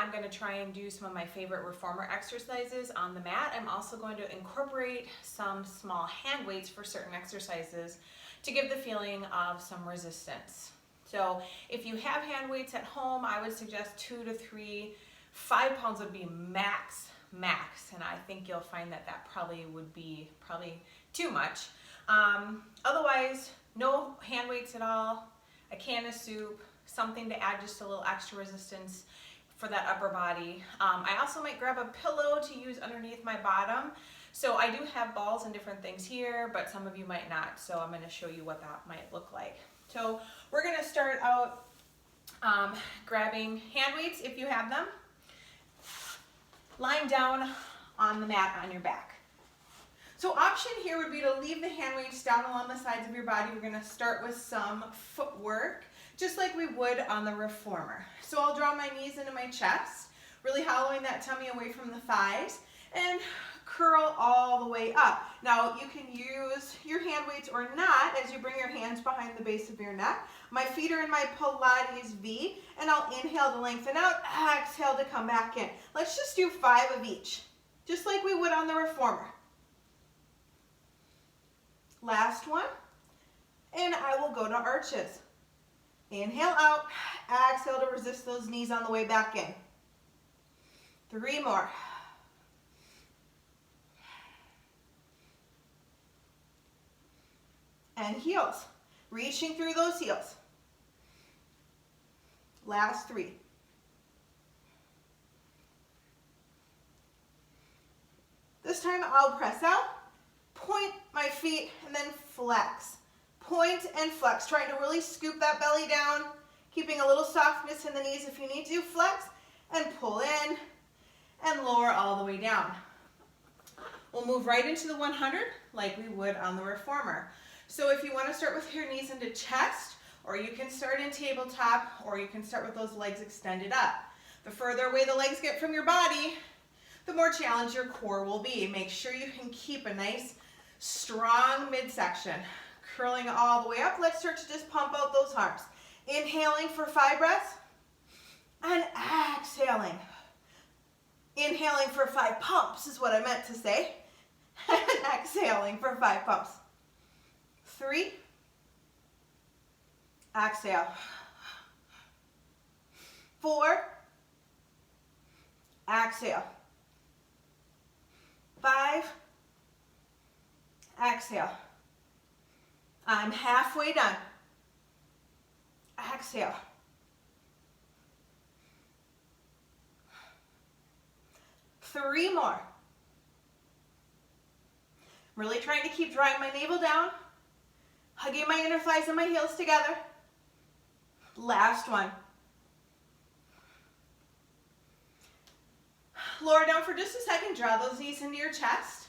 I'm going to try and do some of my favorite reformer exercises on the mat. I'm also going to incorporate some small hand weights for certain exercises to give the feeling of some resistance. So if you have hand weights at home, I would suggest 2 to 3. 5 pounds would be max, and I think you'll find that that probably would be too much. Otherwise, no hand weights at all, a can of soup, something to add just a little extra resistance for that upper body. I also might grab a pillow to use underneath my bottom. So I do have balls and different things here, but some of you might not. So I'm going to show you what that might look like. So we're going to start out grabbing hand weights if you have them, lying down on the mat on your back. So option here would be to leave the hand weights down along the sides of your body. We're going to start with some footwork, just like we would on the reformer. So I'll draw my knees into my chest, really hollowing that tummy away from the thighs, and curl all the way up. Now you can use your hand weights or not as you bring your hands behind the base of your neck. My feet are in my Pilates V, and I'll inhale to lengthen out, exhale to come back in. Let's just do 5 of each, just like we would on the reformer. Last one, and I will go to arches. Inhale out, exhale to resist those knees on the way back in. 3 more. And heels, reaching through those heels. Last 3. This time I'll press out, point my feet, and then flex. Point and flex, trying to really scoop that belly down, keeping a little softness in the knees if you need to. Flex and pull in and lower all the way down. We'll move right into the 100 like we would on the reformer. So if you want to start with your knees into chest, or you can start in tabletop, or you can start with those legs extended up. The further away the legs get from your body, the more challenged your core will be. Make sure you can keep a nice, strong midsection. Curling all the way up. Let's start to just pump out those arms. Inhaling for 5 breaths, and exhaling. Inhaling for 5 pumps is what I meant to say. And exhaling for 5 pumps. 3. Exhale. 4. Exhale. 5. Exhale. I'm halfway done. Exhale. 3 more. I'm really trying to keep drawing my navel down, hugging my inner thighs and my heels together. Last one. Lower down for just a second. Draw those knees into your chest.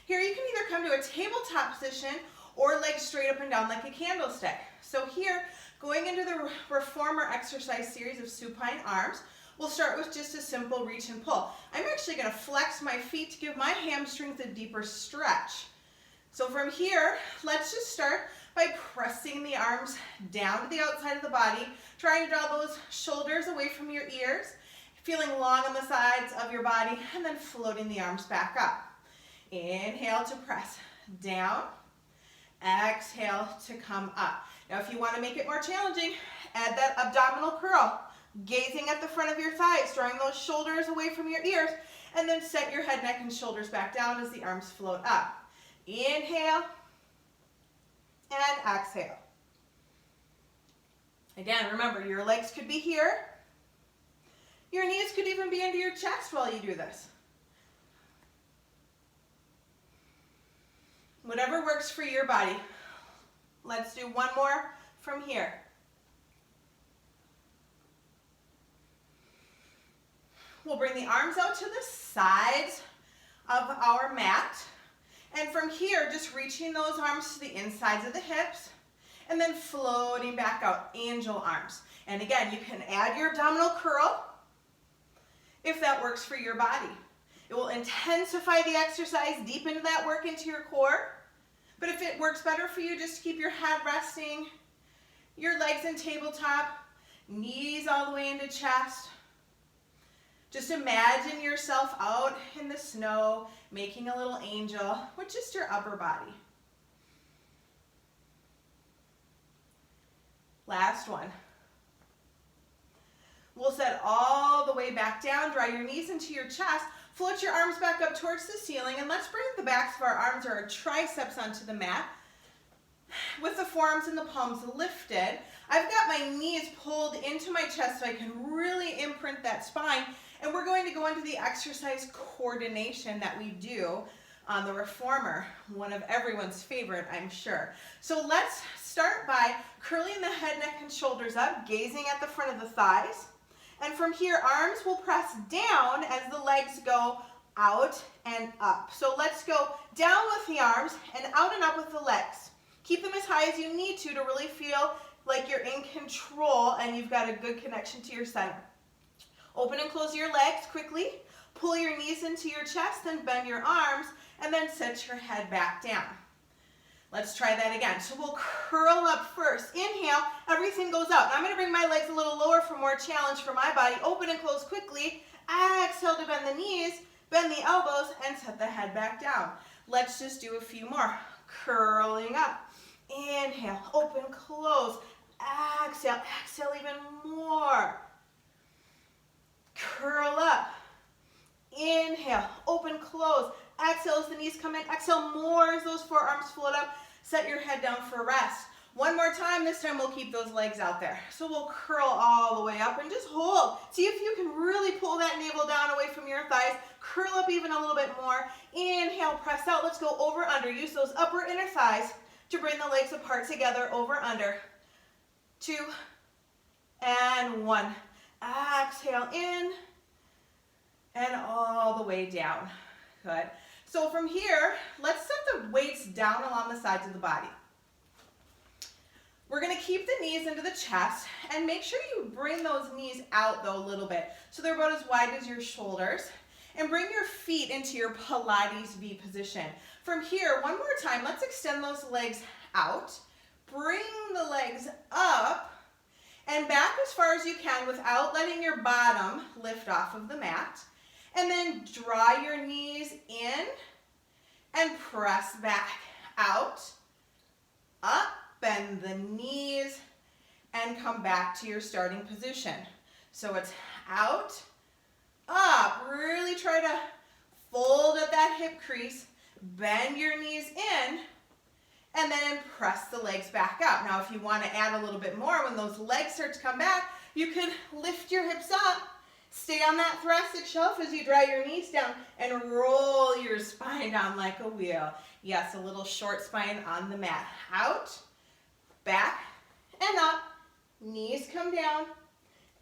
Here you can either come to a tabletop position or legs straight up and down like a candlestick. So here, going into the reformer exercise series of supine arms, we'll start with just a simple reach and pull. I'm actually going to flex my feet to give my hamstrings a deeper stretch. So from here, let's just start by pressing the arms down to the outside of the body, trying to draw those shoulders away from your ears, feeling long on the sides of your body, and then floating the arms back up. Inhale to press down. Exhale to come up. Now if you want to make it more challenging, add that abdominal curl, gazing at the front of your thighs, drawing those shoulders away from your ears, and then set your head, neck, and shoulders back down as the arms float up. Inhale and exhale. Again, remember, your legs could be here. Your knees could even be into your chest while you do this. Whatever works for your body. Let's do one more from here. We'll bring the arms out to the sides of our mat. And from here, just reaching those arms to the insides of the hips and then floating back out, angel arms. And again, you can add your abdominal curl if that works for your body. It will intensify the exercise, deepen that work into your core. But if it works better for you, just keep your head resting, your legs in tabletop, knees all the way into chest, Just imagine yourself out in the snow, making a little angel with just your upper body. Last one. We'll set all the way back down, draw your knees into your chest, float your arms back up towards the ceiling, and let's bring the backs of our arms or our triceps onto the mat with the forearms and the palms lifted. I've got my knees pulled into my chest so I can really imprint that spine, and we're going to go into the exercise coordination that we do on the reformer, one of everyone's favorite, I'm sure. So let's start by curling the head, neck, and shoulders up, gazing at the front of the thighs. And from here, arms will press down as the legs go out and up. So let's go down with the arms and out and up with the legs. Keep them as high as you need to really feel like you're in control and you've got a good connection to your center. Open and close your legs quickly. Pull your knees into your chest, then bend your arms, and then set your head back down. Let's try that again. So we'll curl up first. Inhale, everything goes up. I'm going to bring my legs a little lower for more challenge for my body. Open and close quickly. Exhale to bend the knees, bend the elbows, and set the head back down. Let's just do a few more. Curling up. Inhale, open, close. Exhale, exhale even more. Curl up. Inhale, open, close. Exhale as the knees come in. Exhale more as those forearms float up. Set your head down for rest. One more time. This time we'll keep those legs out there. So we'll curl all the way up and just hold. See if you can really pull that navel down away from your thighs. Curl up even a little bit more. Inhale, press out. Let's go over, under. Use those upper inner thighs to bring the legs apart together. Over, under. 2 and 1. Exhale in and all the way down. Good. So from here, let's set the weights down along the sides of the body. We're going to keep the knees into the chest and make sure you bring those knees out though a little bit so they're about as wide as your shoulders, and bring your feet into your Pilates V position. From here, one more time, let's extend those legs out, bring the legs up and back as far as you can without letting your bottom lift off of the mat. And then draw your knees in and press back out, up, bend the knees, and come back to your starting position. So it's out, up. Really try to fold at that hip crease, bend your knees in, and then press the legs back up. Now, if you want to add a little bit more, when those legs start to come back, you can lift your hips up. Stay on that thoracic shelf as you draw your knees down and roll your spine down like a wheel. Yes, a little short spine on the mat. Out, back, and up. Knees come down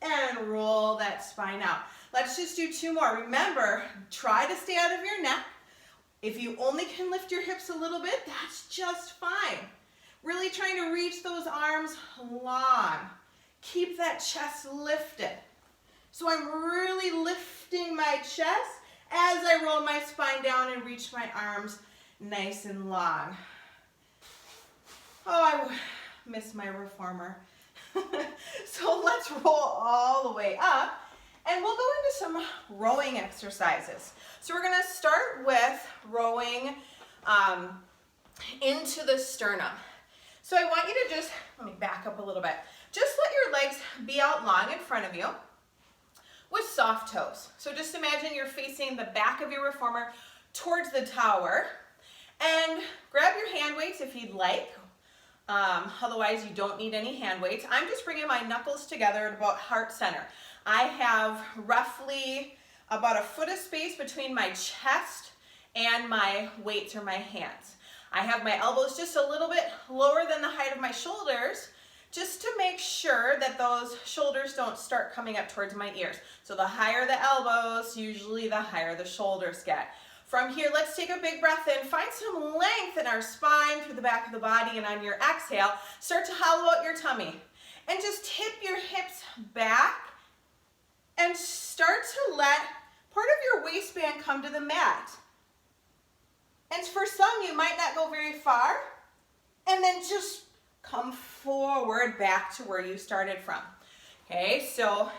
and roll that spine out. Let's just do 2 more. Remember, try to stay out of your neck. If you only can lift your hips a little bit, that's just fine. Really trying to reach those arms long. Keep that chest lifted. So I'm really lifting my chest as I roll my spine down and reach my arms nice and long. Oh, I miss my reformer. So let's roll all the way up, and we'll go into some rowing exercises. So we're going to start with rowing into the sternum. So I want you to just, let me back up a little bit. Just let your legs be out long in front of you with soft toes. So just imagine you're facing the back of your reformer towards the tower, and grab your hand weights if you'd like. Otherwise, you don't need any hand weights. I'm just bringing my knuckles together at about heart center. I have roughly about a foot of space between my chest and my weights or my hands. I have my elbows just a little bit lower than the height of my shoulders, just to make sure that those shoulders don't start coming up towards my ears. So the higher the elbows, usually the higher the shoulders get. From here, let's take a big breath in. Find some length in our spine through the back of the body, and on your exhale, start to hollow out your tummy. And just tip your hips back and start to let part of your waistband come to the mat. And for some, you might not go very far, and then just come forward back to where you started from. Okay, so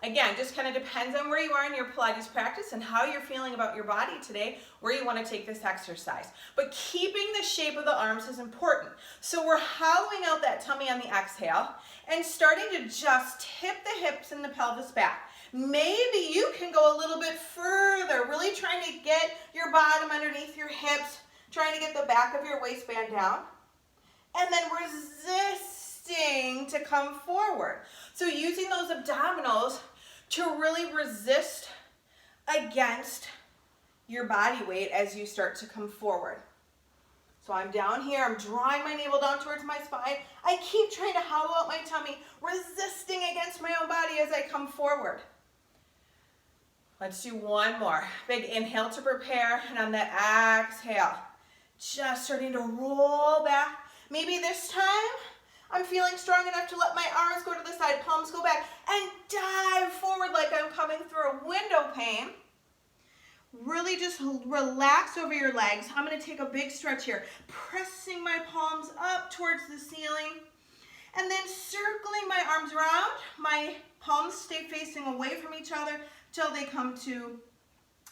Again, just kind of depends on where you are in your Pilates practice and how you're feeling about your body today, where you want to take this exercise. But keeping the shape of the arms is important. So we're hollowing out that tummy on the exhale and starting to just tip the hips and the pelvis back. Maybe you can go a little bit further, really trying to get your bottom underneath your hips, trying to get the back of your waistband down, and then resisting to come forward. So using those abdominals to really resist against your body weight as you start to come forward. So I'm down here, I'm drawing my navel down towards my spine. I keep trying to hollow out my tummy, resisting against my own body as I come forward. Let's do one more. Big inhale to prepare, and on the exhale, just starting to roll back. Maybe this time, I'm feeling strong enough to let my arms go to the side, palms go back, and dive forward like I'm coming through a window pane. Really just relax over your legs. I'm going to take a big stretch here, pressing my palms up towards the ceiling, and then circling my arms around. My palms stay facing away from each other till they come to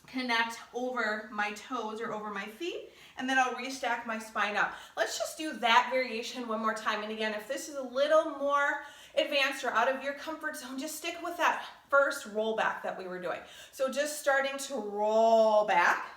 connect over my toes or over my feet, and then I'll restack my spine up. Let's just do that variation one more time. And again, if this is a little more advanced or out of your comfort zone, just stick with that first roll back that we were doing. So just starting to roll back.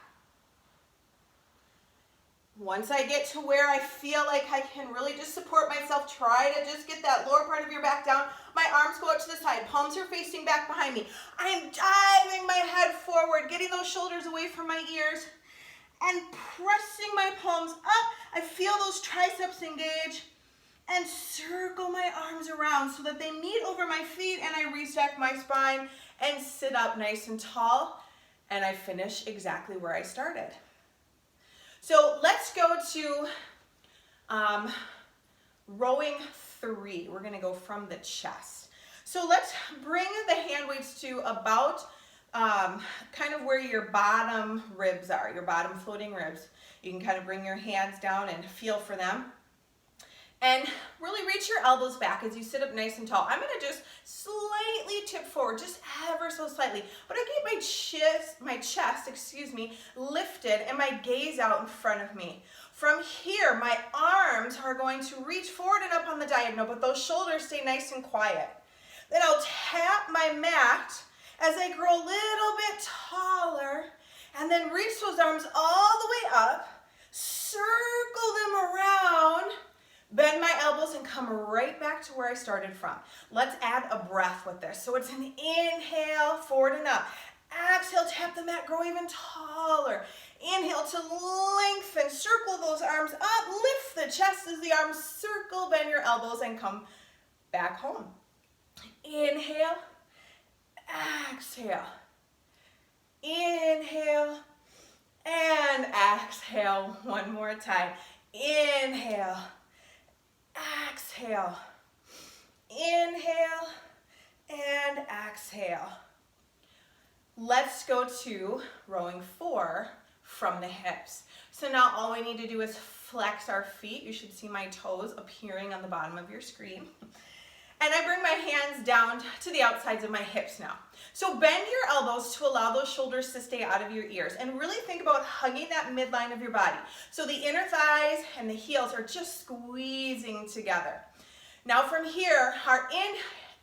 Once I get to where I feel like I can really just support myself, try to just get that lower part of your back down. My arms go out to the side, palms are facing back behind me. I'm diving my head forward, getting those shoulders away from my ears, and pressing my palms up. I feel those triceps engage, and circle my arms around so that they meet over my feet, and I restack my spine and sit up nice and tall, and I finish exactly where I started. So let's go to rowing 3. We're going to go from the chest. So let's bring the hand weights to about kind of where your bottom ribs are, your bottom floating ribs. You can kind of bring your hands down and feel for them. And really reach your elbows back as you sit up nice and tall. I'm going to just slightly tip forward, just ever so slightly. But I keep my chest, lifted and my gaze out in front of me. From here, my arms are going to reach forward and up on the diagonal, but those shoulders stay nice and quiet. Then I'll tap my mat as I grow a little bit taller, and then reach those arms all the way up, circle them around, bend my elbows, and come right back to where I started from. Let's add a breath with this. So it's an inhale, forward and up. Exhale, tap the mat, grow even taller. Inhale to lengthen, circle those arms up, lift the chest as the arms circle, bend your elbows, and come back home. Inhale, exhale. Inhale, and exhale one more time. Inhale, exhale, inhale, and exhale. Let's go to rowing 4 from the hips. So now all we need to do is flex our feet. You should see my toes appearing on the bottom of your screen. And I bring my hands down to the outsides of my hips now. So bend your elbows to allow those shoulders to stay out of your ears, and really think about hugging that midline of your body. So the inner thighs and the heels are just squeezing together. Now from here, our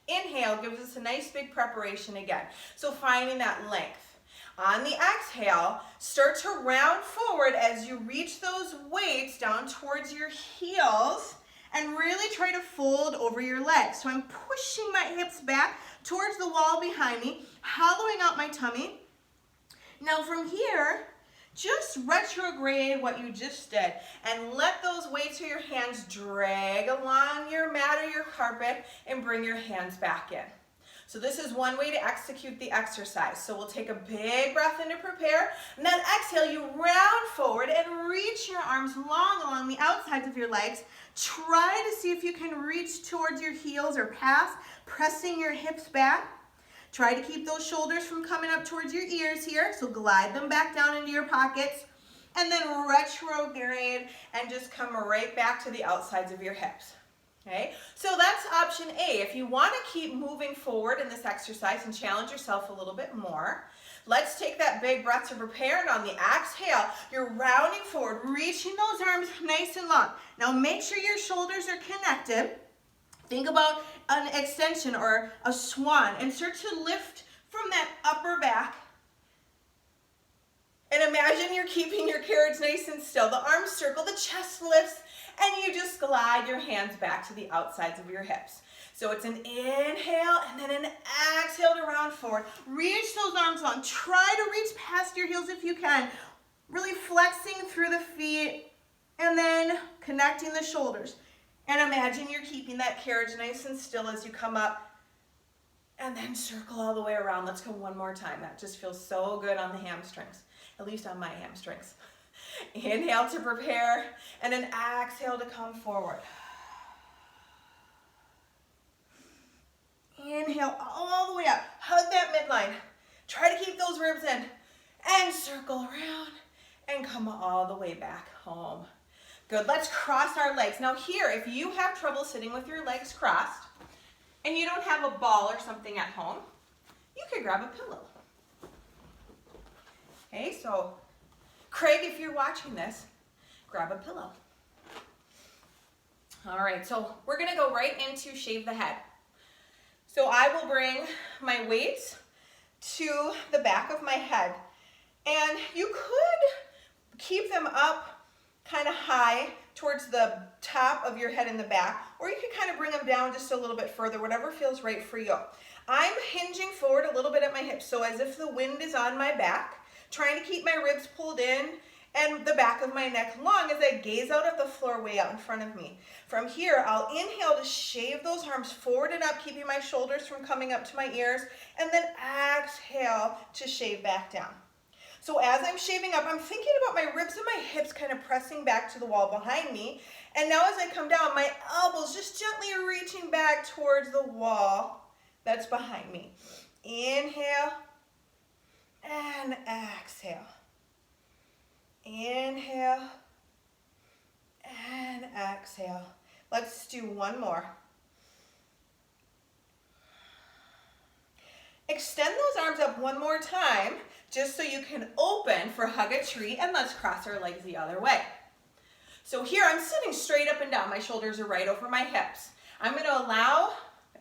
inhale gives us a nice big preparation again. So finding that length. On the exhale, start to round forward as you reach those weights down towards your heels, and really try to fold over your legs. So I'm pushing my hips back towards the wall behind me, hollowing out my tummy. Now from here, just retrograde what you just did and let those weights of your hands drag along your mat or your carpet, and bring your hands back in. So this is one way to execute the exercise. So we'll take a big breath in to prepare, and then exhale, you round forward and reach your arms long along the outsides of your legs. Try to see if you can reach towards your heels or past, pressing your hips back. Try to keep those shoulders from coming up towards your ears here, so glide them back down into your pockets, and then retrograde and just come right back to the outsides of your hips. Okay, so that's option A. If you want to keep moving forward in this exercise and challenge yourself a little bit more, let's take that big breath to prepare, and on the exhale, you're rounding forward, reaching those arms nice and long. Now make sure your shoulders are connected. Think about an extension or a swan, and start to lift from that upper back. And imagine you're keeping your carriage nice and still. The arms circle, the chest lifts, and you just glide your hands back to the outsides of your hips. So it's an inhale and then an exhale to round forward. Reach those arms long. Try to reach past your heels if you can. Really flexing through the feet and then connecting the shoulders. And imagine you're keeping that carriage nice and still as you come up, and then circle all the way around. Let's go one more time. That just feels so good on the hamstrings, at least on my hamstrings. Inhale to prepare, and an exhale to come forward. Inhale all the way up. Hug that midline. Try to keep those ribs in. And circle around and come all the way back home. Good. Let's cross our legs. Now here, if you have trouble sitting with your legs crossed and you don't have a ball or something at home, you could grab a pillow. Okay, so Craig, if you're watching this, grab a pillow. All right, so we're going to go right into shave the head. So I will bring my weights to the back of my head, and you could keep them up kind of high towards the top of your head in the back, or you can kind of bring them down just a little bit further, whatever feels right for you. I'm hinging forward a little bit at my hips, so as if the wind is on my back, trying to keep my ribs pulled in and the back of my neck long as I gaze out at the floor way out in front of me. From here, I'll inhale to shave those arms forward and up, keeping my shoulders from coming up to my ears, and then exhale to shave back down. So as I'm shaving up, I'm thinking about my ribs and my hips kind of pressing back to the wall behind me. And now as I come down, my elbows just gently reaching back towards the wall that's behind me. Inhale and exhale. Inhale and exhale. Let's do one more. Extend those arms up one more time, just so you can open for hug a tree, and let's cross our legs the other way. So here I'm sitting straight up and down. My shoulders are right over my hips. I'm going to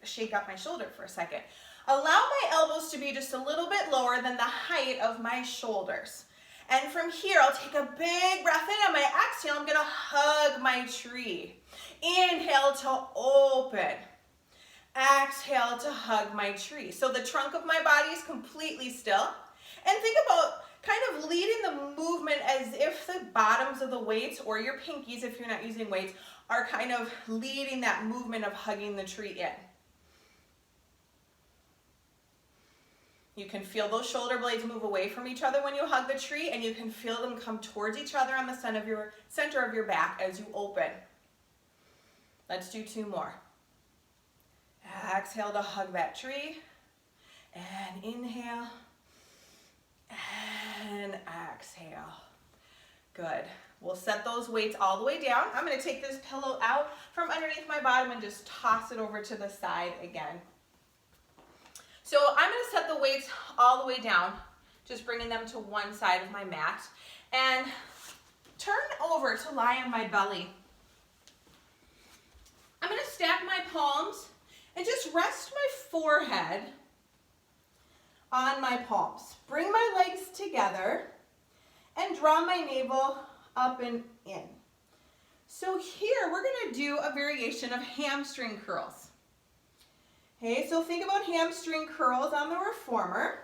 shake up my shoulder for a second. Allow my elbows to be just a little bit lower than the height of my shoulders. And from here, I'll take a big breath in. On my exhale, I'm going to hug my tree. Inhale to open. Exhale to hug my tree. So the trunk of my body is completely still. And think about kind of leading the movement as if the bottoms of the weights, or your pinkies if you're not using weights, are kind of leading that movement of hugging the tree in. You can feel those shoulder blades move away from each other when you hug the tree, and you can feel them come towards each other on the center of your back as you open. Let's do two more. Exhale to hug that tree, and inhale, and exhale. Good. We'll set those weights all the way down. I'm going to take this pillow out from underneath my bottom and just toss it over to the side again. So I'm going to set the weights all the way down, just bringing them to one side of my mat, and turn over to lie on my belly. I'm going to stack my palms and just rest my forehead on my palms. Bring my legs together and draw my navel up and in. So here we're going to do a variation of hamstring curls. Okay, so think about hamstring curls on the reformer,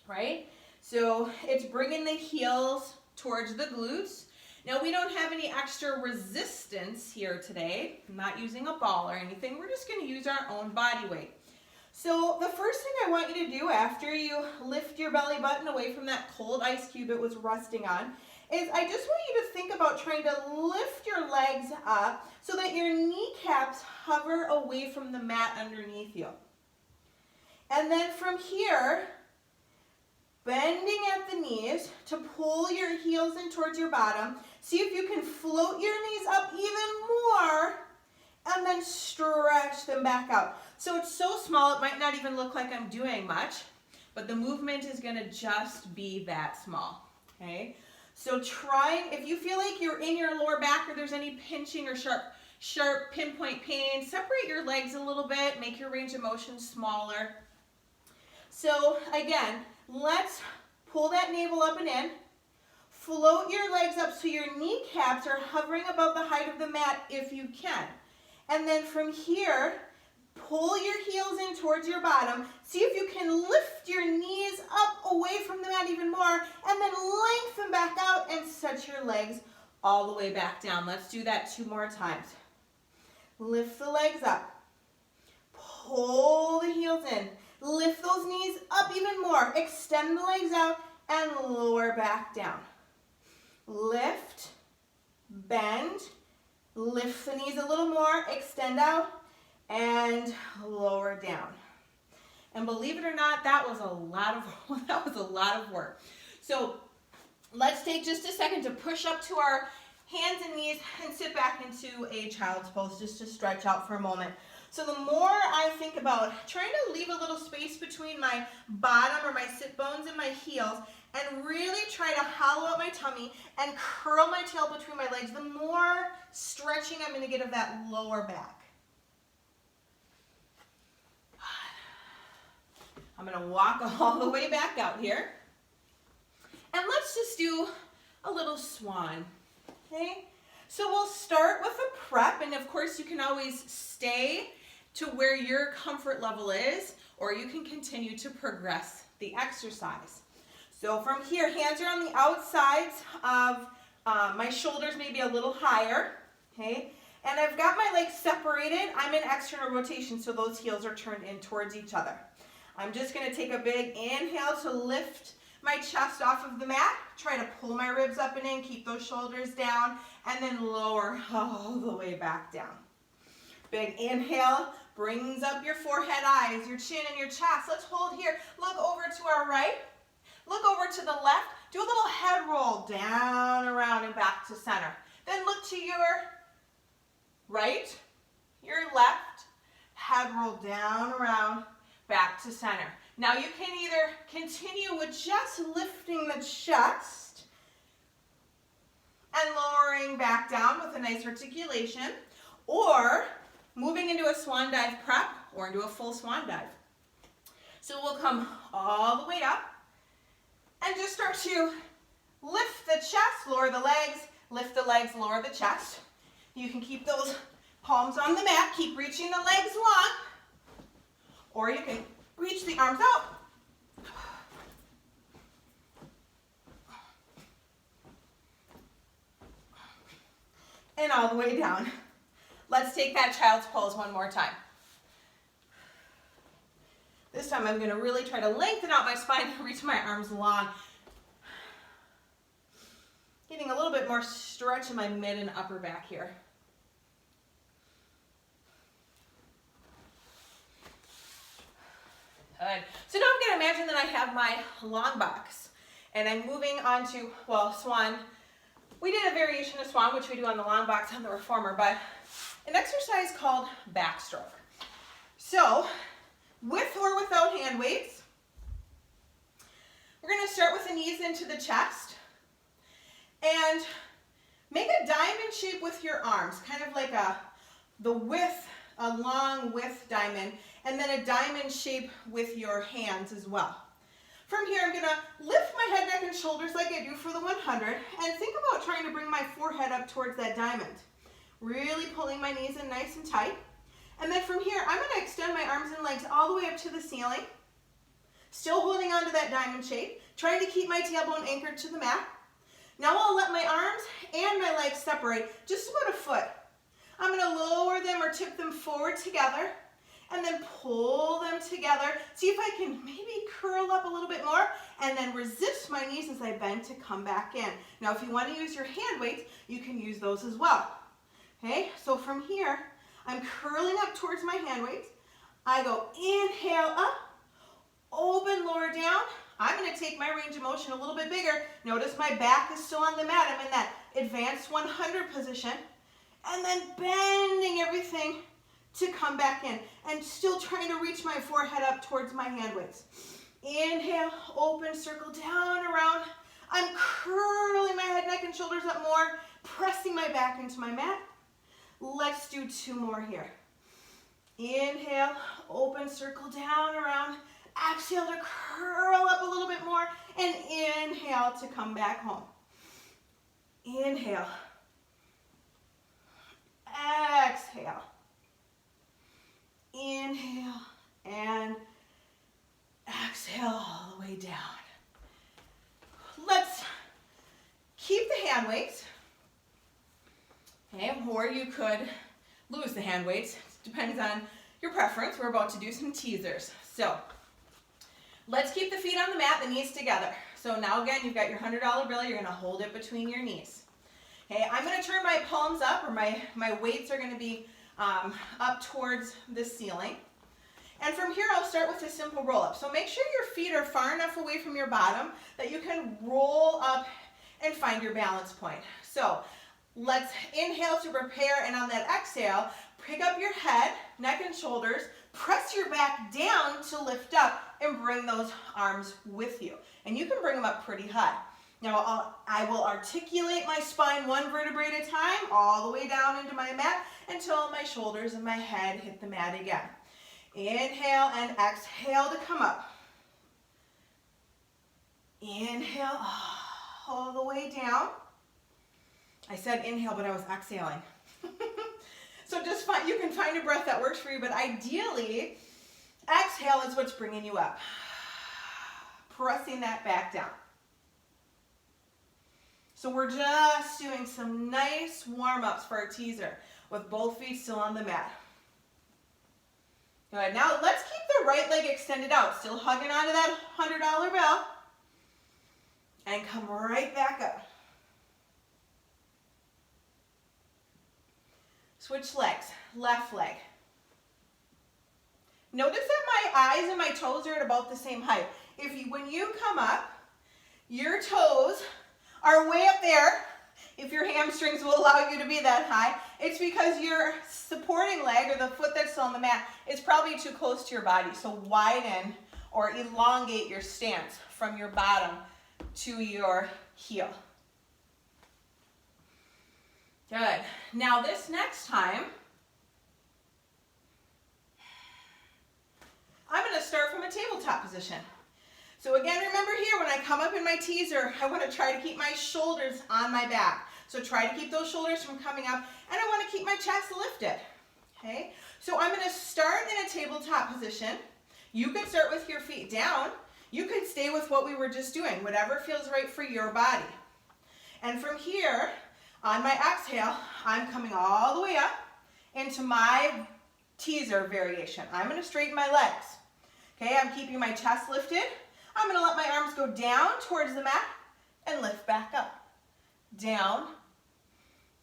right? So it's bringing the heels towards the glutes. Now we don't have any extra resistance here today. I'm not using a ball or anything. We're just going to use our own body weight. So the first thing I want you to do after you lift your belly button away from that cold ice cube it was resting on is I just want you to think about trying to lift your legs up so that your kneecaps hover away from the mat underneath you. And then from here, bending at the knees to pull your heels in towards your bottom. See if you can float your knees up even more and then stretch them back out. So it's so small, it might not even look like I'm doing much, but the movement is gonna just be that small, okay? So if you feel like you're in your lower back or there's any pinching or sharp pinpoint pain, separate your legs a little bit, make your range of motion smaller. So again, let's pull that navel up and in. Float your legs up so your kneecaps are hovering above the height of the mat if you can. And then from here, pull your heels in towards your bottom. See if you can lift your knees up away from the mat even more, and then lengthen back out and set your legs all the way back down. Let's do that 2 more times. Lift the legs up. Pull the heels in. Lift those knees up even more. Extend the legs out and lower back down. Lift, bend, lift the knees a little more, extend out, and lower down. And believe it or not, that was a lot of work. So let's take just a second to push up to our hands and knees and sit back into a child's pose just to stretch out for a moment. So the more I think about trying to leave a little space between my bottom or my sit bones and my heels and really try to hollow out my tummy and curl my tail between my legs, the more stretching I'm going to get of that lower back. I'm going to walk all the way back out here. And let's just do a little swan. Okay? So we'll start with a prep, and of course you can always stay to where your comfort level is, or you can continue to progress the exercise. So from here, hands are on the outsides of my shoulders, maybe a little higher, okay? And I've got my legs separated. I'm in external rotation, so those heels are turned in towards each other. I'm just gonna take a big inhale to lift my chest off of the mat, try to pull my ribs up and in, keep those shoulders down, and then lower all the way back down. Big inhale brings up your forehead, eyes, your chin, and your chest. Let's hold here. Look over to our right. Look over to the left. Do a little head roll down, around, and back to center. Then look to your right, your left, head roll down, around, back to center. Now you can either continue with just lifting the chest and lowering back down with a nice articulation, or moving into a swan dive prep or into a full swan dive. So we'll come all the way up and just start to lift the chest, lower the legs, lift the legs, lower the chest. You can keep those palms on the mat, keep reaching the legs long, or you can reach the arms out. And all the way down. Let's take that child's pose one more time. This time I'm going to really try to lengthen out my spine and reach my arms long. Getting a little bit more stretch in my mid and upper back here. Good. So now I'm going to imagine that I have my long box and I'm moving on to, well, swan. We did a variation of swan, which we do on the long box on the reformer, but an exercise called backstroke. So with or without hand weights, we're going to start with the knees into the chest and make a diamond shape with your arms, kind of like a long width diamond, and then a diamond shape with your hands as well. From here, I'm going to lift my head, neck, and shoulders like I do for the 100, and think about trying to bring my forehead up towards that diamond. Really pulling my knees in nice and tight. And then from here, I'm going to extend my arms and legs all the way up to the ceiling, still holding on to that diamond shape, trying to keep my tailbone anchored to the mat. Now I'll let my arms and my legs separate just about a foot. I'm going to lower them or tip them forward together, and then pull them together. See if I can maybe curl up a little bit more, and then resist my knees as I bend to come back in. Now if you want to use your hand weights, you can use those as well. Okay, so from here, I'm curling up towards my hand weights. I go inhale up, open, lower down. I'm going to take my range of motion a little bit bigger. Notice my back is still on the mat. I'm in that advanced 100 position. and then bending everything to come back in, and still trying to reach my forehead up towards my hand weights. Inhale, open, circle down, around. I'm curling my head, neck, and shoulders up more, pressing my back into my mat. Let's do 2 more here. Inhale, open, circle down, around. Exhale to curl up a little bit more, and inhale to come back home. Inhale. Exhale. Inhale and exhale all the way down. Let's keep the hand weights. Okay, or you could lose the hand weights. Depends on your preference. We're about to do some teasers. So let's keep the feet on the mat, the knees together. So now again, you've got your $100 bill. You're going to hold it between your knees. Okay, I'm going to turn my palms up, or my weights are going to be up towards the ceiling. And from here, I'll start with a simple roll up. So make sure your feet are far enough away from your bottom that you can roll up and find your balance point. So let's inhale to prepare, and on that exhale, pick up your head, neck, and shoulders, press your back down to lift up, and bring those arms with you. And you can bring them up pretty high. Now I will articulate my spine 1 vertebrae at a time, all the way down into my mat, until my shoulders and my head hit the mat again. Inhale and exhale to come up. Inhale all the way down. I said inhale, but I was exhaling. So just find, you can find a breath that works for you, but ideally, exhale is what's bringing you up. Pressing that back down. So we're just doing some nice warm-ups for our teaser with both feet still on the mat. Good. Now let's keep the right leg extended out, still hugging onto that $100 bill, and come right back up. Switch legs, left leg. Notice that my eyes and my toes are at about the same height. When you come up, your toes are way up there. If your hamstrings will allow you to be that high, it's because your supporting leg, or the foot that's still on the mat, is probably too close to your body. So widen or elongate your stance from your bottom to your heel. Good. Now this next time, I'm going to start from a tabletop position. So again, remember here, when I come up in my teaser, I want to try to keep my shoulders on my back. So try to keep those shoulders from coming up, and I want to keep my chest lifted. Okay? So I'm going to start in a tabletop position. You could start with your feet down. You could stay with what we were just doing, whatever feels right for your body. And from here, on my exhale, I'm coming all the way up into my teaser variation. I'm going to straighten my legs. Okay, I'm keeping my chest lifted. I'm going to let my arms go down towards the mat and lift back up. Down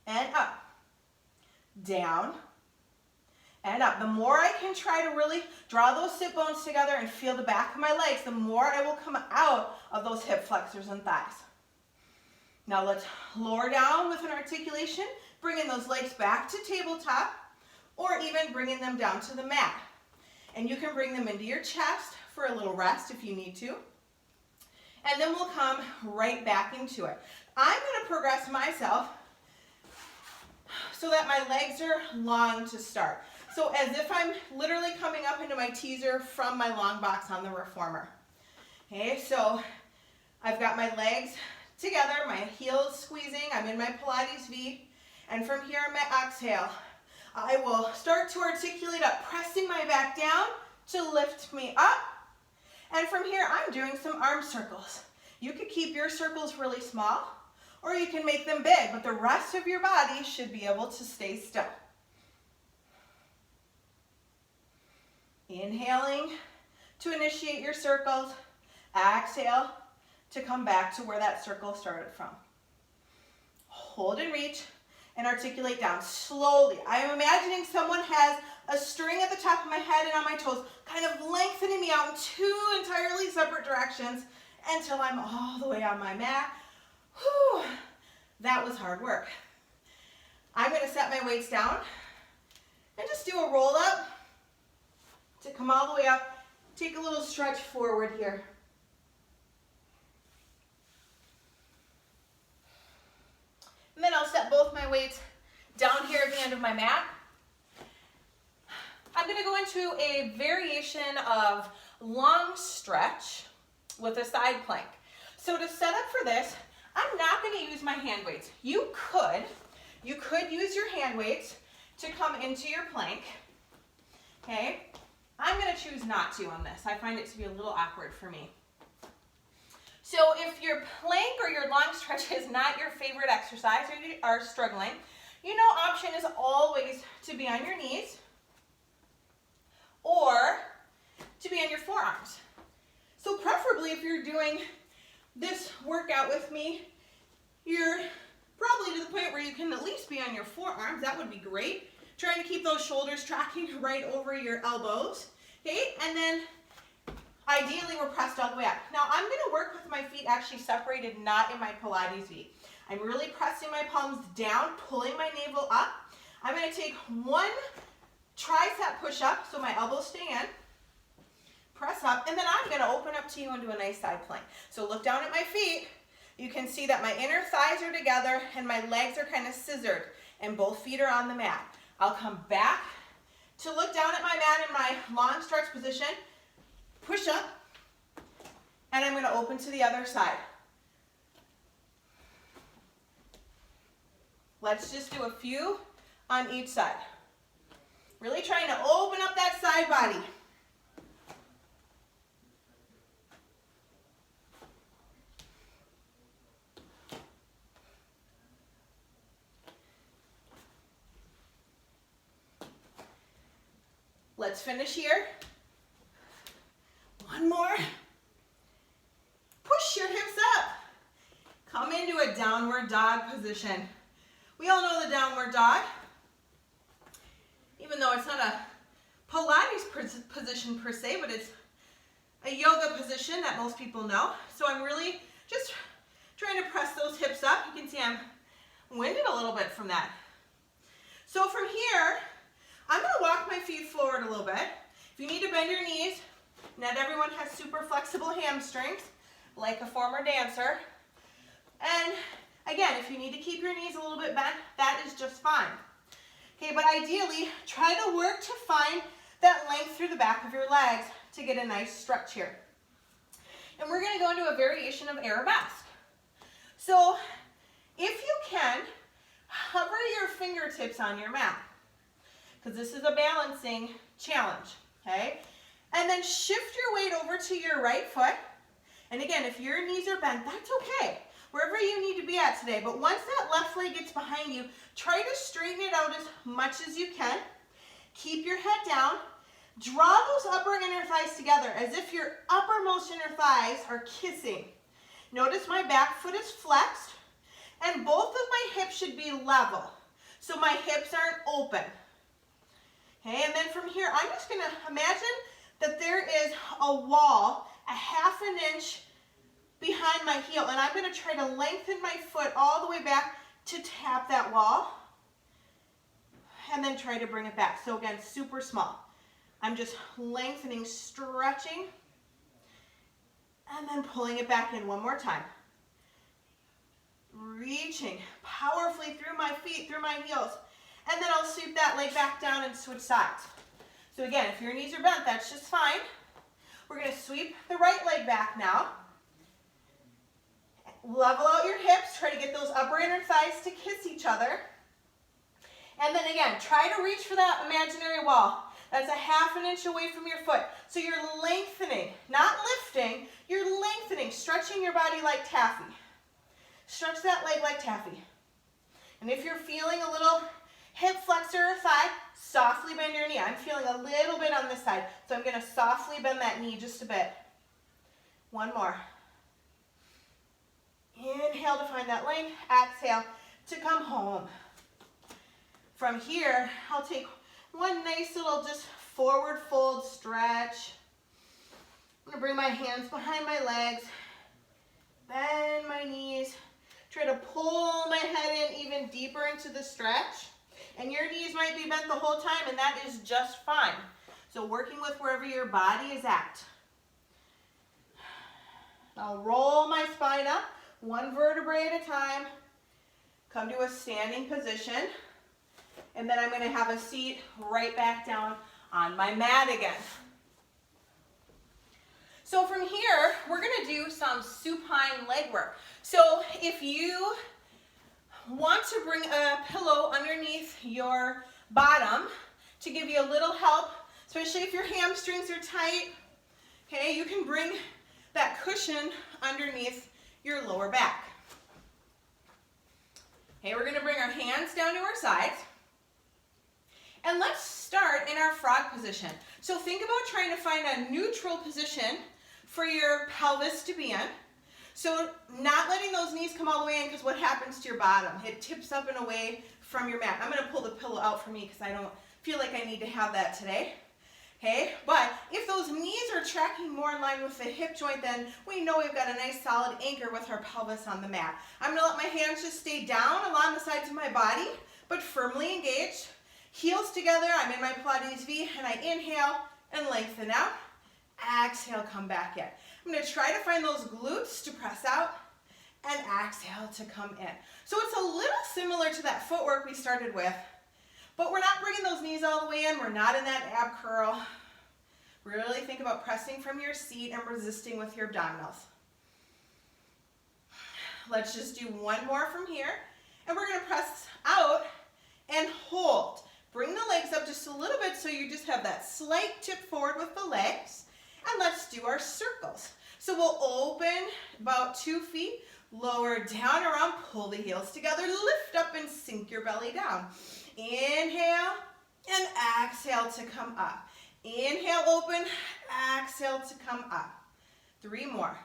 and up. Down and up. The more I can try to really draw those sit bones together and feel the back of my legs, the more I will come out of those hip flexors and thighs. Now let's lower down with an articulation, bringing those legs back to tabletop, or even bringing them down to the mat. And you can bring them into your chest for a little rest if you need to. And then we'll come right back into it. I'm going to progress myself so that my legs are long to start. So as if I'm literally coming up into my teaser from my long box on the reformer. Okay, so I've got my legs together, my heels squeezing, I'm in my Pilates V, and from here on my exhale, I will start to articulate up, pressing my back down to lift me up. And from here, I'm doing some arm circles. You could keep your circles really small, or you can make them big, but the rest of your body should be able to stay still. Inhaling to initiate your circles. Exhale to come back to where that circle started from. Hold and reach and articulate down slowly. I am imagining someone has a string at the top of my head and on my toes, kind of lengthening me out in 2 entirely separate directions until I'm all the way on my mat. Whew, that was hard work. I'm going to set my weights down and just do a roll up to come all the way up. Take a little stretch forward here. And then I'll set both my weights down here at the end of my mat. I'm going to go into a variation of long stretch with a side plank. So to set up for this, I'm not going to use my hand weights. You could use your hand weights to come into your plank. Okay? I'm going to choose not to on this. I find it to be a little awkward for me. So if your plank or your long stretch is not your favorite exercise or you are struggling, you know, option is always to be on your knees or to be on your forearms. So preferably if you're doing this workout with me, you're probably to the point where you can at least be on your forearms. That would be great. Trying to keep those shoulders tracking right over your elbows. Okay, and then ideally we're pressed all the way up. Now I'm going to work with my feet actually separated, not in my Pilates V. I'm really pressing my palms down, pulling my navel up. I'm going to take one tricep push up so my elbows stay in. Press up, and then I'm going to open up to you and do a nice side plank. So look down at my feet. You can see that my inner thighs are together and my legs are kind of scissored and both feet are on the mat. I'll come back to look down at my mat in my long stretch position, push up, and I'm going to open to the other side. Let's just do a few on each side. Really trying to open up that side body. Let's finish here. One more. Push your hips up. Come into a downward dog position. We all know the downward dog. Even though it's not a Pilates position per se, but it's a yoga position that most people know. So I'm really just trying to press those hips up. You can see I'm winded a little bit from that. So from here, I'm going to walk my feet forward a little bit. If you need to bend your knees, not everyone has super flexible hamstrings, like a former dancer. And again, if you need to keep your knees a little bit bent, that is just fine. Okay, but ideally, try to work to find that length through the back of your legs to get a nice stretch here. And we're going to go into a variation of arabesque. So if you can, hover your fingertips on your mat, because this is a balancing challenge, okay? And then shift your weight over to your right foot. And again, if your knees are bent, that's okay. Wherever you need to be at today. But once that left leg gets behind you, try to straighten it out as much as you can. Keep your head down. Draw those upper inner thighs together as if your uppermost inner thighs are kissing. Notice my back foot is flexed and both of my hips should be level. So my hips aren't open. Okay, and then from here, I'm just going to imagine that there is a wall, a ½ inch behind my heel, and I'm going to try to lengthen my foot all the way back to tap that wall, and then try to bring it back. So again, super small. I'm just lengthening, stretching, and then pulling it back in one more time. Reaching powerfully through my feet, through my heels. And then I'll sweep that leg back down and switch sides. So again, if your knees are bent, that's just fine. We're going to sweep the right leg back now. Level out your hips. Try to get those upper inner thighs to kiss each other. And then again, try to reach for that imaginary wall. That's a ½ inch away from your foot. So you're lengthening, not lifting. You're lengthening, stretching your body like taffy. Stretch that leg like taffy. And if you're feeling a little hip flexor or thigh, softly bend your knee. I'm feeling a little bit on this side, so I'm going to softly bend that knee just a bit. One more. Inhale to find that length. Exhale to come home. From here, I'll take one nice little just forward fold stretch. I'm going to bring my hands behind my legs, bend my knees, try to pull my head in even deeper into the stretch. And your knees might be bent the whole time, and that is just fine. So working with wherever your body is at. I'll roll my spine up, one vertebrae at a time. Come to a standing position. And then I'm going to have a seat right back down on my mat again. So from here, we're going to do some supine leg work. So if you want to bring a pillow underneath your bottom to give you a little help, especially if your hamstrings are tight, okay, you can bring that cushion underneath your lower back. Okay, we're going to bring our hands down to our sides. And let's start in our frog position. So think about trying to find a neutral position for your pelvis to be in. So not letting those knees come all the way in, because what happens to your bottom? It tips up and away from your mat. I'm going to pull the pillow out for me because I don't feel like I need to have that today. Okay, but if those knees are tracking more in line with the hip joint, then we know we've got a nice solid anchor with our pelvis on the mat. I'm going to let my hands just stay down along the sides of my body, but firmly engaged. Heels together, I'm in my Pilates V, and I inhale and lengthen out. Exhale, come back in. I'm going to try to find those glutes to press out, and exhale to come in. So it's a little similar to that footwork we started with, but we're not bringing those knees all the way in. We're not in that ab curl. Really think about pressing from your seat and resisting with your abdominals. Let's just do one more from here, and we're going to press out and hold. Bring the legs up just a little bit so you just have that slight tip forward with the legs. And let's do our circles. So we'll open about 2 feet, lower down around, pull the heels together, lift up and sink your belly down. Inhale and exhale to come up. Inhale, open, exhale to come up. 3 more.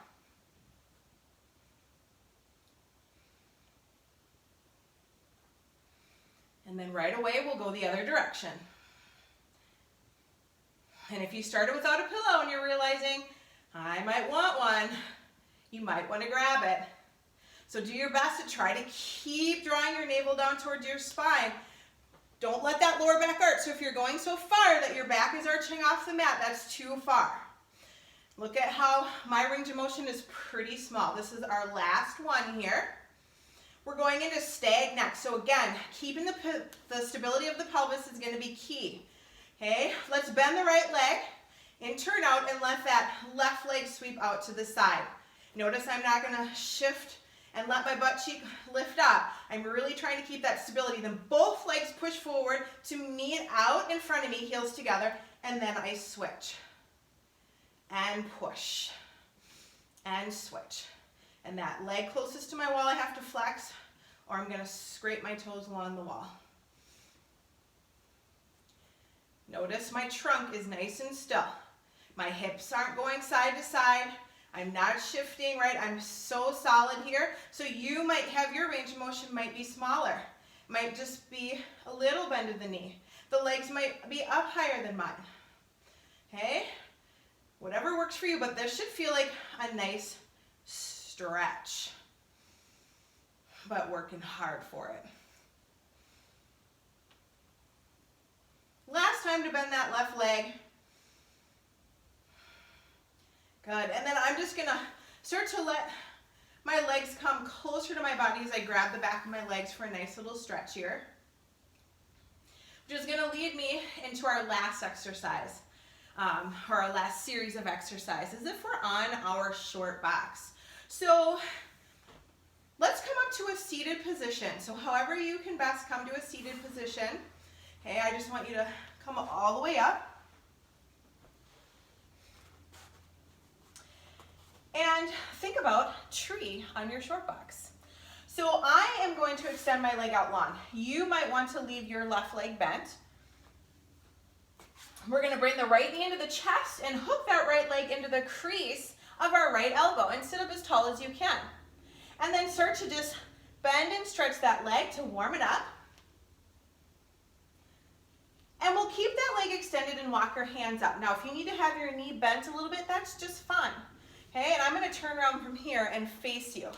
And then right away, we'll go the other direction. And if you started without a pillow and you're realizing, I might want one, you might want to grab it. So do your best to try to keep drawing your navel down towards your spine. Don't let that lower back arch. So if you're going so far that your back is arching off the mat, that's too far. Look at how my range of motion is pretty small. This is our last one here. We're going into stag next. So again, keeping the stability of the pelvis is going to be key. Okay, let's bend the right leg and turn out and let that left leg sweep out to the side. Notice I'm not going to shift and let my butt cheek lift up. I'm really trying to keep that stability. Then both legs push forward to meet out in front of me, heels together, and then I switch. And push. And switch. And that leg closest to my wall I have to flex, or I'm going to scrape my toes along the wall. Notice my trunk is nice and still. My hips aren't going side to side. I'm not shifting, right? I'm so solid here. So you might have, your range of motion might be smaller. Might just be a little bend of the knee. The legs might be up higher than mine. Okay? Whatever works for you, but this should feel like a nice stretch. But working hard for it. Last time to bend that left leg. Good. And then I'm just going to start to let my legs come closer to my body as I grab the back of my legs for a nice little stretch here. Which is going to lead me into our last exercise, or our last series of exercises if we're on our short box. So let's come up to a seated position. So however you can best come to a seated position. Okay, I just want you to come all the way up. And think about tree on your short box. So I am going to extend my leg out long. You might want to leave your left leg bent. We're going to bring the right knee into the chest and hook that right leg into the crease of our right elbow and sit up as tall as you can. And then start to just bend and stretch that leg to warm it up. And we'll keep that leg extended and walk our hands up. Now, if you need to have your knee bent a little bit, that's just fine. Okay, and I'm going to turn around from here and face you.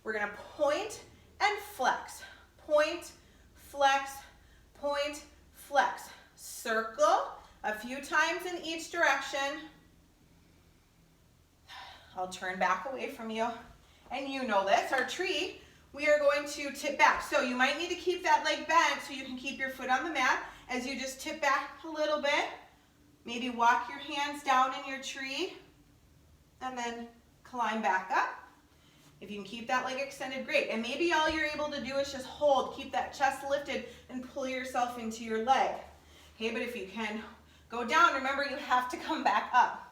We're going to point and flex. Point, flex, point, flex. Circle a few times in each direction. I'll turn back away from you. And you know this, our tree, we are going to tip back. So you might need to keep that leg bent so you can keep your foot on the mat as you just tip back a little bit. Maybe walk your hands down in your tree and then climb back up. If you can keep that leg extended, great. And maybe all you're able to do is just hold, keep that chest lifted and pull yourself into your leg. Okay, but if you can go down, remember you have to come back up.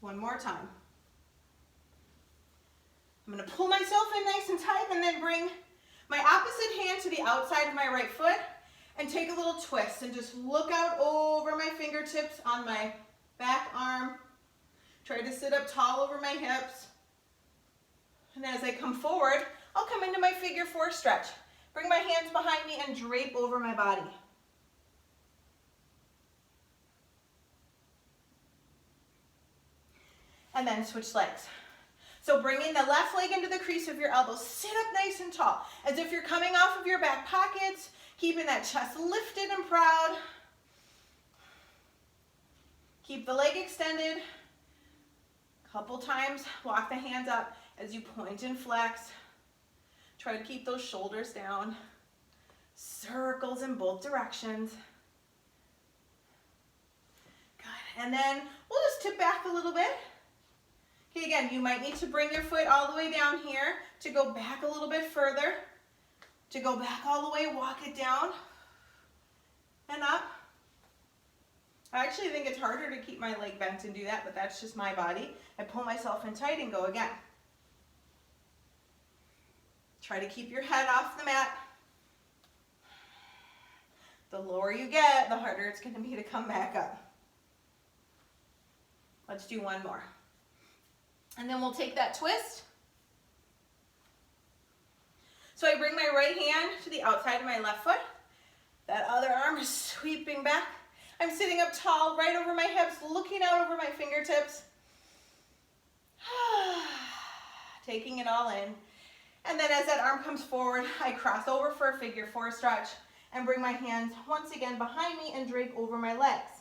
One more time. I'm going to pull myself in nice and tight and then bring my opposite hand to the outside of my right foot and take a little twist and just look out over my fingertips on my back arm. Try to sit up tall over my hips. And as I come forward, I'll come into my figure four stretch. Bring my hands behind me and drape over my body. And then switch legs. So bringing the left leg into the crease of your elbow, sit up nice and tall, as if you're coming off of your back pockets, keeping that chest lifted and proud. Keep the leg extended. Couple times, walk the hands up as you point and flex. Try to keep those shoulders down. Circles in both directions. Good, and then we'll just tip back a little bit. Okay, again, you might need to bring your foot all the way down here to go back a little bit further. To go back all the way, walk it down and up. I actually think it's harder to keep my leg bent and do that, but that's just my body. I pull myself in tight and go again. Try to keep your head off the mat. The lower you get, the harder it's going to be to come back up. Let's do one more. And then we'll take that twist. So I bring my right hand to the outside of my left foot. That other arm is sweeping back. I'm sitting up tall, right over my hips, looking out over my fingertips. Taking it all in. And then as that arm comes forward, I cross over for a figure four stretch and bring my hands once again behind me and drape over my legs.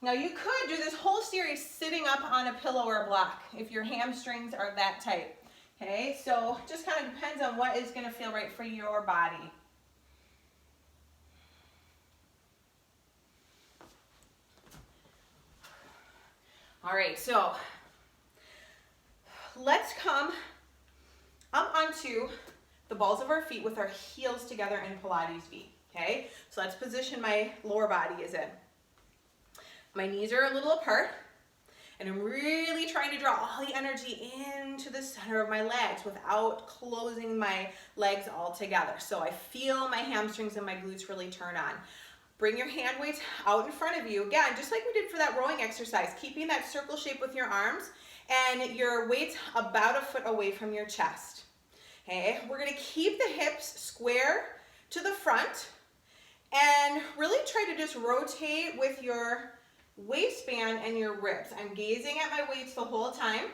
Now you could do this whole series sitting up on a pillow or a block if your hamstrings are that tight. Okay, so just kind of depends on what is going to feel right for your body. All right, so let's come up onto the balls of our feet with our heels together in Pilates feet. Okay, so let's position my lower body is in. My knees are a little apart, and I'm really trying to draw all the energy into the center of my legs without closing my legs all together. So I feel my hamstrings and my glutes really turn on. Bring your hand weights out in front of you. Again, just like we did for that rowing exercise, keeping that circle shape with your arms and your weights about a foot away from your chest. Okay, we're gonna keep the hips square to the front and really try to just rotate with your waistband and your ribs. I'm gazing at my weights the whole time.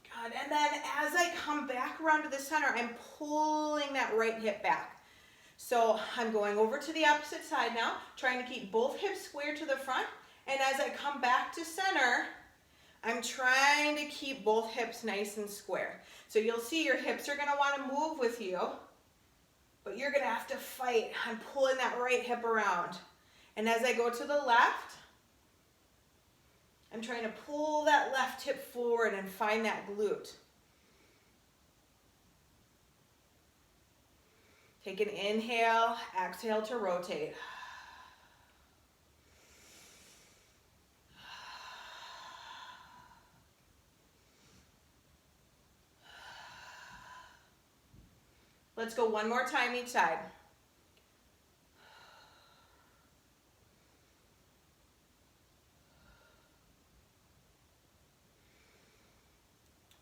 Good, and then as I come back around to the center, I'm pulling that right hip back. So I'm going over to the opposite side now, trying to keep both hips square to the front, and as I come back to center, I'm trying to keep both hips nice and square. So you'll see your hips are gonna wanna move with you, but you're gonna have to fight. I'm pulling that right hip around. And as I go to the left, I'm trying to pull that left hip forward and find that glute. Take an inhale, exhale to rotate. Let's go one more time each side.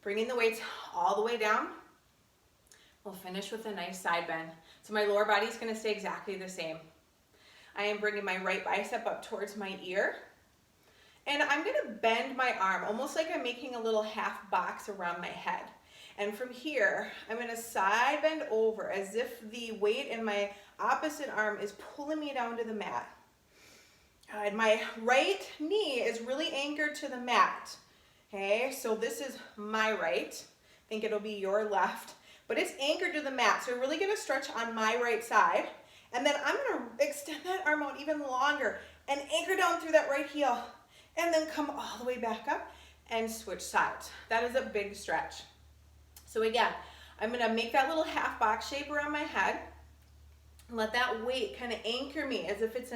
Bringing the weights all the way down. We'll finish with a nice side bend. So my lower body is going to stay exactly the same. I am bringing my right bicep up towards my ear. And I'm gonna bend my arm, almost like I'm making a little half box around my head. And from here, I'm gonna side bend over as if the weight in my opposite arm is pulling me down to the mat. And my right knee is really anchored to the mat. Okay, so this is my right. I think it'll be your left, but it's anchored to the mat. So really gonna stretch on my right side. And then I'm gonna extend that arm out even longer and anchor down through that right heel. And then come all the way back up and switch sides. That is a big stretch. So again, I'm gonna make that little half box shape around my head. Let that weight kind of anchor me as if it's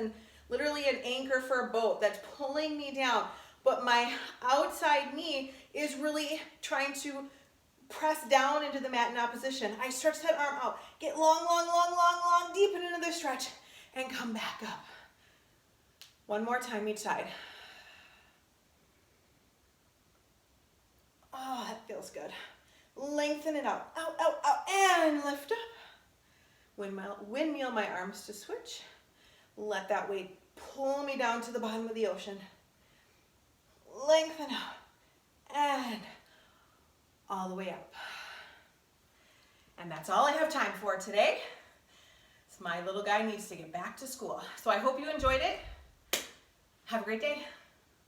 literally an anchor for a boat that's pulling me down. But my outside knee is really trying to press down into the mat in opposition. I stretch that arm out, get long, long, long, long, long, deepen into the stretch, and come back up. One more time each side. Oh, that feels good. Lengthen it out, out, out, out, and lift up. Windmill my arms to switch. Let that weight pull me down to the bottom of the ocean. Lengthen out, and all the way up. And that's all I have time for today. So my little guy needs to get back to school. So I hope you enjoyed it. Have a great day.